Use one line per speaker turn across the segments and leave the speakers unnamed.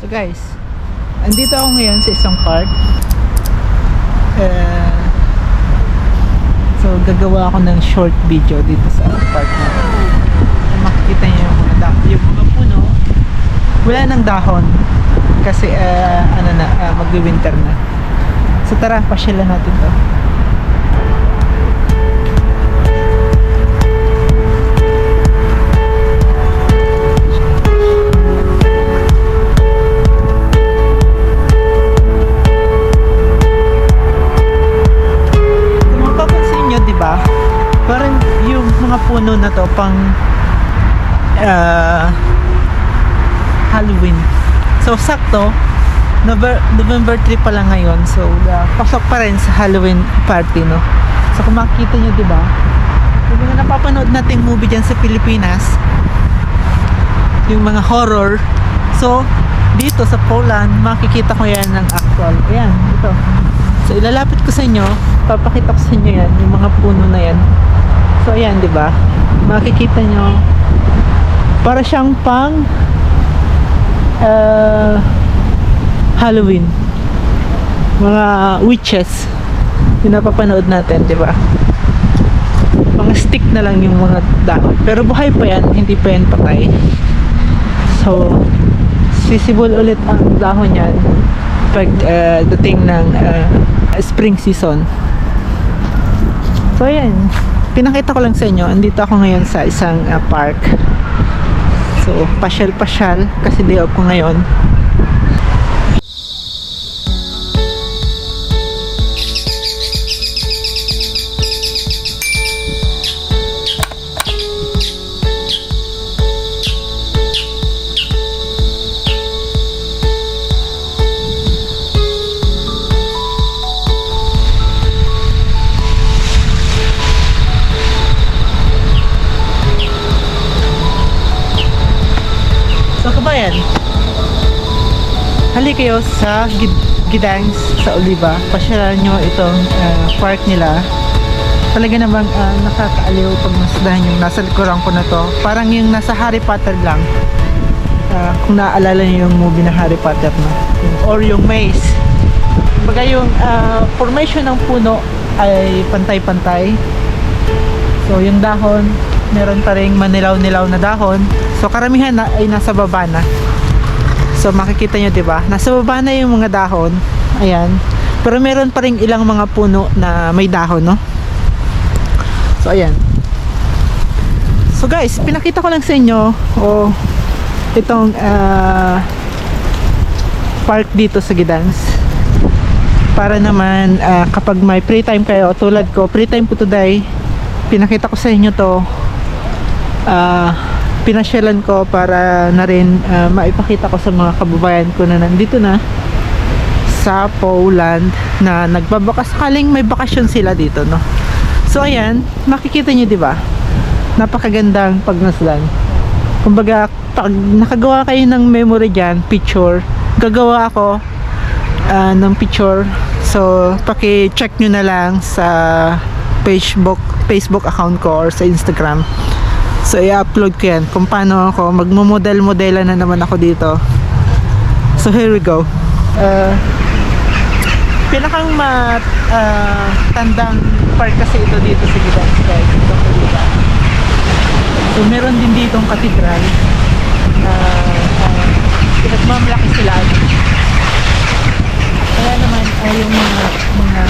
So guys, andito ako ngayon sa isang park. So gagawa ako ng short video dito sa park na. Makikita niyo yung mga yung mga puno. Wala nang dahon kasi magwi-winter na. So tara, pasyalan natin to. Parang yung mga puno na to pang Halloween. So sakto November 3 pa lang ngayon. So pasok pa rin sa Halloween party, no. So kung makikita nyo, diba, yung mga napapanood nating movie dyan sa Pilipinas, yung mga horror, so dito sa Poland makikita ko yan ng actual. Ayan, ito. So ilalapit ko sa inyo, papakita ko sa inyo yan, yung mga puno na yan. So ayan, 'di ba? Makikita nyo para siyang pang Halloween. Mga witches yung napapanood natin, 'di ba? Mga stick na lang yung mga dahon. Pero buhay pa yan, hindi pa yan patay. So sisibol ulit ang dahon yan pag dating ng spring season. So ayan, pinakita ko lang sa inyo. Andito ako ngayon sa isang park. So pasyal-pasyal kasi day off ko ngayon. Hali kayo sa Gdansk, sa Oliva. Pasyalan nyo itong park nila. Talaga namang nakakaaliw pag masdahan yung nasa likuran ko na to. Parang yung nasa Harry Potter lang. Kung naaalala nyo yung movie na Harry Potter, no? Or yung maze. Kumbaga yung formation ng puno ay pantay-pantay. So yung dahon, meron pa ring manilaw-nilaw na dahon. So karamihan ay nasa baba na. So makikita nyo, diba, nasa baba na yung mga dahon. Ayan. Pero meron pa rin ilang mga puno na may dahon, no? So ayan. So guys, pinakita ko lang sa inyo itong park dito sa Gdansk. Para naman kapag may free time kayo, tulad ko, free time po today, pinakita ko sa inyo to. Pinasyalan ko para na rin maipakita ko sa mga kababayan ko na nandito na sa Poland na nagbabakas, sakaling may bakasyon sila dito, no. So ayan, makikita nyo, diba, napakagandang pagmasdan. Kumbaga pag nakagawa kayo ng memory dyan, picture, gagawa ako ng picture. So paki-check nyo na lang sa Facebook account ko or sa Instagram. So i-upload ko yan kung paano ako magmomodel-modela na naman ako dito. So here we go. Pinakang tandang park kasi ito dito sa Gdansk, guys. So meron din dito ang katedral na pinagmamalaki sila. Kaya naman yung mga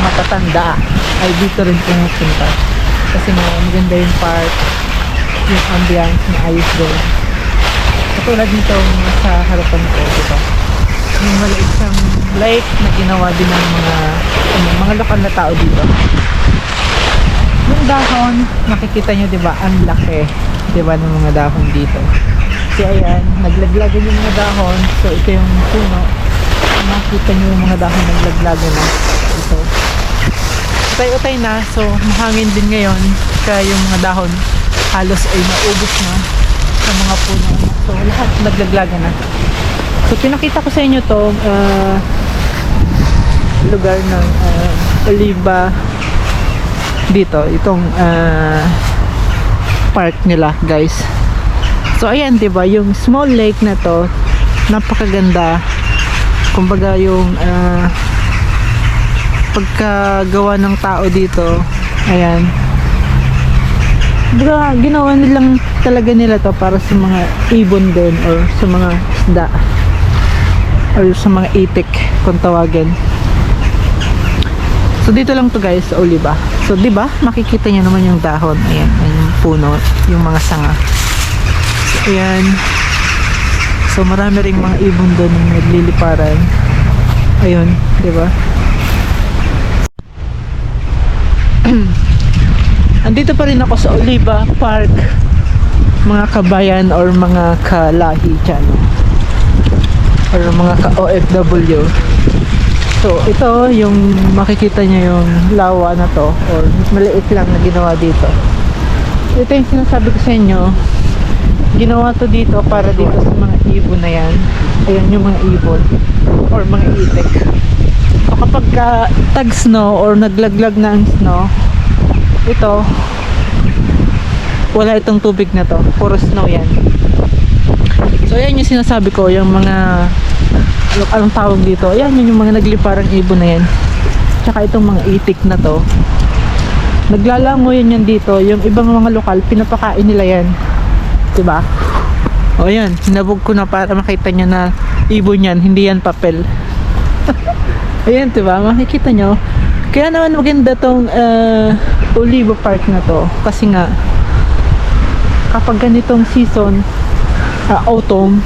matatanda ay dito rin pumupunta. Kasi maganda yung park, yung ambiance na ayos doon. Katulad nito sa harapan ko, diba? Yung maliit siyang lake na ginawa din ng mga lokal na tao dito. Yung dahon, makikita nyo, diba, ang laki, diba, ng mga dahon dito. So ayan, naglaglagan yung mga dahon. So ito yung puno. Makikita nyo yung mga dahon naglaglagan na ito. Utay-utay na, so mahangin din ngayon, kaya yung mga dahon halos ay naubos na sa mga puno. So lahat naglaglagan na. So pinakita ko sa inyo to lugar ng Oliva dito, itong park nila, guys. So ayan, 'di ba, yung small lake na to, napakaganda. Kumbaga yung pagkagawa ng tao dito, ayan, ginawa nilang talaga nila to para sa mga ibon din or sa mga isda or sa mga itik kung tawagin. So dito lang to guys sa Oliva. So di ba makikita niyo naman yung dahon, ayan, yung puno, yung mga sanga. So, ayan. So marami ring mga ibon doon na nagliliparan. Ayun, di ba? Andito pa rin ako sa Oliva Park, mga kabayan or mga kalahi dyan, or mga ka-OFW. So ito yung makikita nyo yung lawa na to, or maliit lang na ginawa dito. Ito yung sinasabi ko sa inyo, ginawa to dito para dito sa mga ibon na yan. Ayan yung mga ibon or mga itik. So kapag tag snow or naglaglag na ang snow, ito wala itong tubig na to, puro snow yan. So ayan yung sinasabi ko, yung mga anong tawag dito, ayan yun yung mga nagliparang ibon na yan. Tsaka itong mga itik na to, naglalangoy yan dito. Yung ibang mga lokal, pinapakain nila yan, diba? O yan, hinabog ko na para makita nyo na ibon yan, hindi yan papel. Ayan, diba? Makikita nyo. Kaya naman maganda tong Oliva Park na to. Kasi nga, kapag ganitong season, autumn,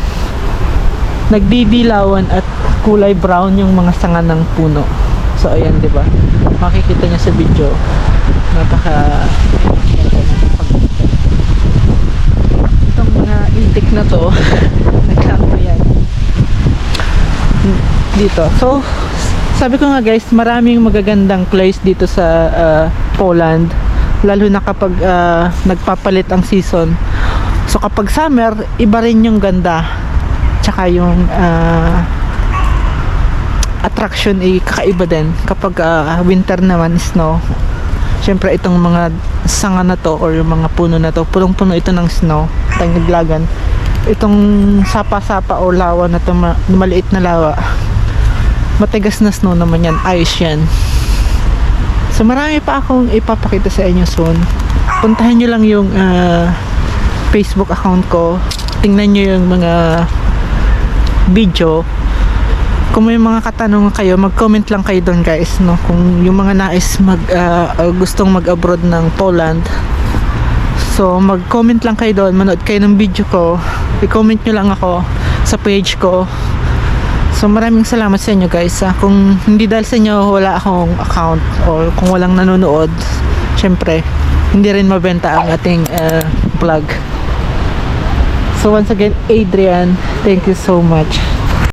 nagdidilawan at kulay brown yung mga sanga ng puno. So ayan, diba? Makikita nyo sa video. Napaka itong mga itik na to nagkano yan dito. So sabi ko nga guys, maraming magagandang place dito sa Poland, lalo na kapag nagpapalit ang season. So kapag summer, iba rin yung ganda, tsaka yung attraction ay kakaiba din. Kapag winter naman, snow, syempre itong mga sanga na to or yung mga puno na to, punong-puno ito ng snow, naglagan. Itong sapa-sapa o lawa na to, maliit na lawa, matigas na snow naman yan, ice yan. So marami pa akong ipapakita sa inyo soon. Puntahan nyo lang yung Facebook account ko, tingnan nyo yung mga video. Kung may mga katanungan kayo, mag-comment lang kayo doon guys, no? Kung yung mga nais gustong mag-abroad ng Poland, so mag-comment lang kayo doon, manood kayo ng video ko, i-comment nyo lang ako sa page ko. So maraming salamat sa inyo guys. Kung hindi dahil sa inyo wala akong account or kung walang nanonood, syempre hindi rin mabenta ang ating vlog. So once again, Adrian, thank you so much.